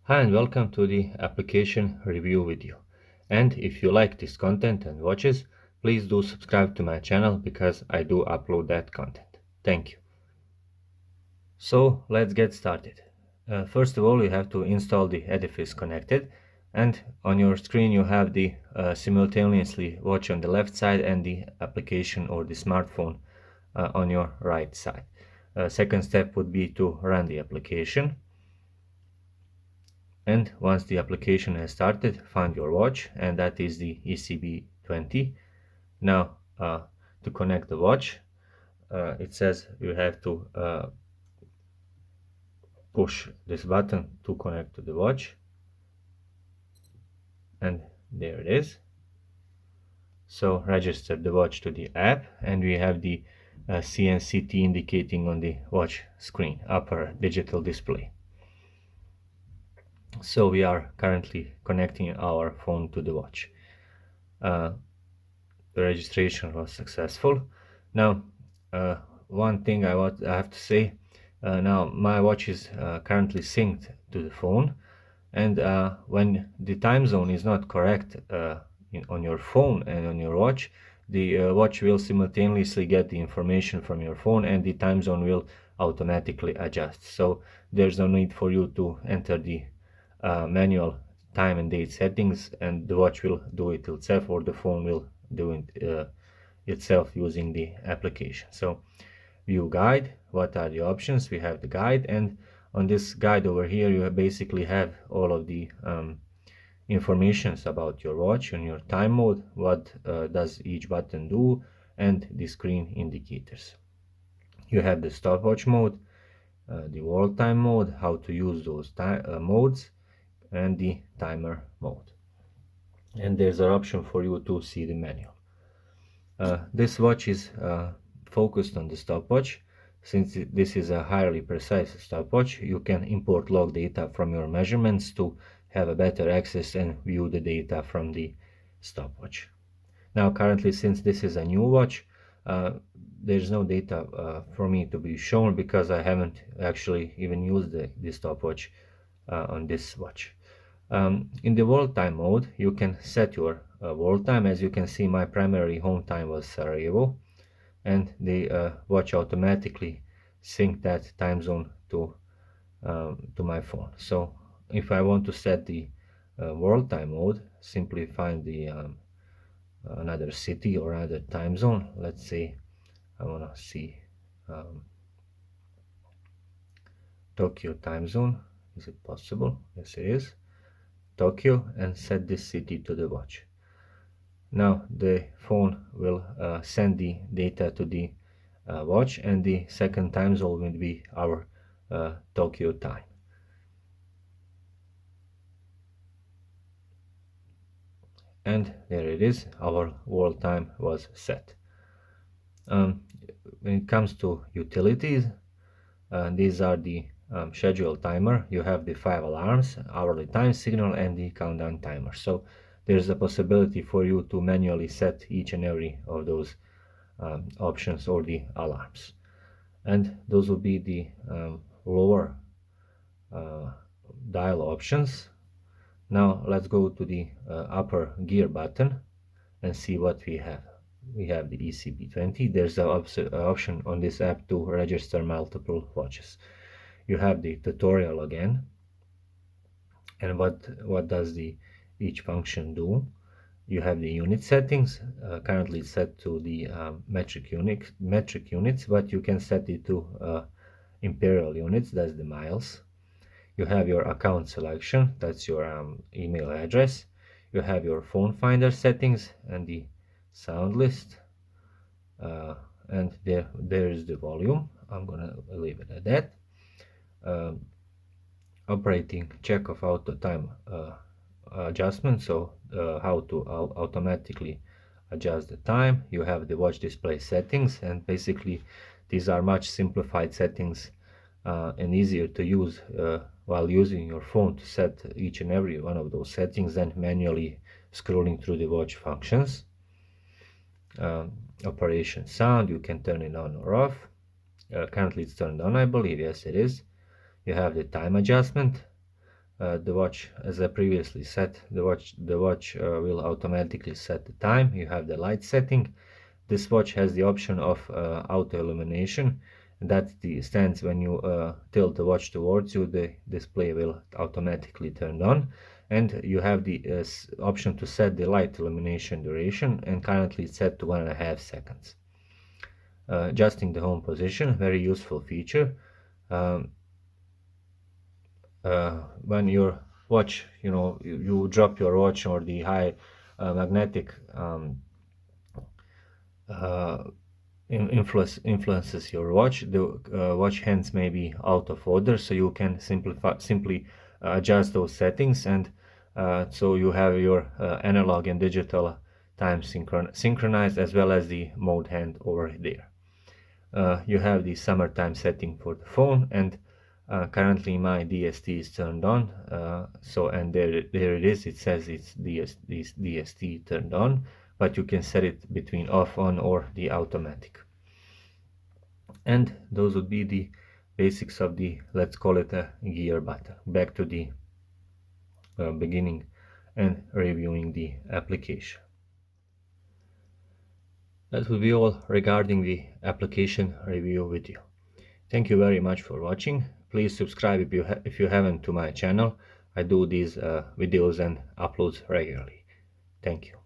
Hi and welcome to the application review video. And if you like this content and watches, please do subscribe to my channel because I do upload that content. Thank you. So let's get started. First of all, you have to install the Edifice Connected, and on your screen you have the simultaneously watch on the left side and the application or the smartphone on your right side. Second step would be to run the application. And once the application has started, find your watch, and that is the ECB-20. Now, to connect the watch, it says you have to push this button to connect to the watch, and there it is. So register the watch to the app, and we have the CNCT indicating on the watch screen, upper digital display. So we are currently connecting our phone to the watch. The registration was successful. Now, one thing I have to say, now my watch is currently synced to the phone, and when the time zone is not correct on your phone and on your watch, the watch will simultaneously get the information from your phone and the time zone will automatically adjust. So there's no need for you to enter the manual time and date settings, and the watch will do it itself, or the phone will do it itself using the application. So view guide, what are the options? We have the guide, and on this guide over here you basically have all of the informations about your watch and your time mode, what does each button do, and the screen indicators. You have the stopwatch mode, the world time mode, how to use those modes, and the timer mode. And there's an option for you to see the manual. This watch is focused on the stopwatch. Since this is a highly precise stopwatch, you can import log data from your measurements to have a better access and view the data from the stopwatch. Now currently, since this is a new watch, there's no data for me to be shown because I haven't actually even used the stopwatch on this watch. In the world time mode, you can set your world time. As you can see, my primary home time was Sarajevo, and the watch automatically sync that time zone to my phone. So if I want to set the world time mode, simply find the another city or another time zone. Let's say I want to see Tokyo time zone. Is it possible? Yes, it is. Tokyo, and set this city to the watch. Now the phone will send the data to the watch, and the second time zone will be our Tokyo time. And there it is, our world time was set. When it comes to utilities, these are the schedule timer. You have the 5 alarms, hourly time signal, and the countdown timer. So there's a possibility for you to manually set each and every of those options or the alarms. And those will be the lower dial options. Now let's go to the upper gear button and see what we have. We have the ECB-20. There's an option on this app to register multiple watches. You have the tutorial again, and what does each function do? You have the unit settings, currently set to the metric units, but you can set it to imperial units, that's the miles. You have your account selection, that's your email address. You have your phone finder settings and the sound list, and there is the volume. I'm gonna leave it at that. Operating check of auto time adjustment, so how to automatically adjust the time. You have the watch display settings, and basically these are much simplified settings and easier to use while using your phone to set each and every one of those settings than manually scrolling through the watch functions. Operation sound, you can turn it on or off. Currently it's turned on, I believe. Yes, it is. You have the time adjustment, the watch, as I previously said, the watch will automatically set the time. You have the light setting. This watch has the option of auto illumination. That stands when you tilt the watch towards you, the display will automatically turn on. And you have the option to set the light illumination duration, and currently it's set to 1.5 seconds. Adjusting the home position, very useful feature. Um, when your watch, you drop your watch, or the high magnetic uh, influences your watch, the watch hands may be out of order, so you can simply adjust those settings, and so you have your analog and digital time synchronized, as well as the mode hand over there. You have the summertime setting for the phone, and currently my DST is turned on. And there it is. It says it's DST turned on, but you can set it between off, on, or the automatic. And those would be the basics of the, let's call it a gear button. Back to the beginning and reviewing the application. That will be all regarding the application review video. Thank you very much for watching. Please subscribe if you haven't to my channel. I do these videos and uploads regularly. Thank you.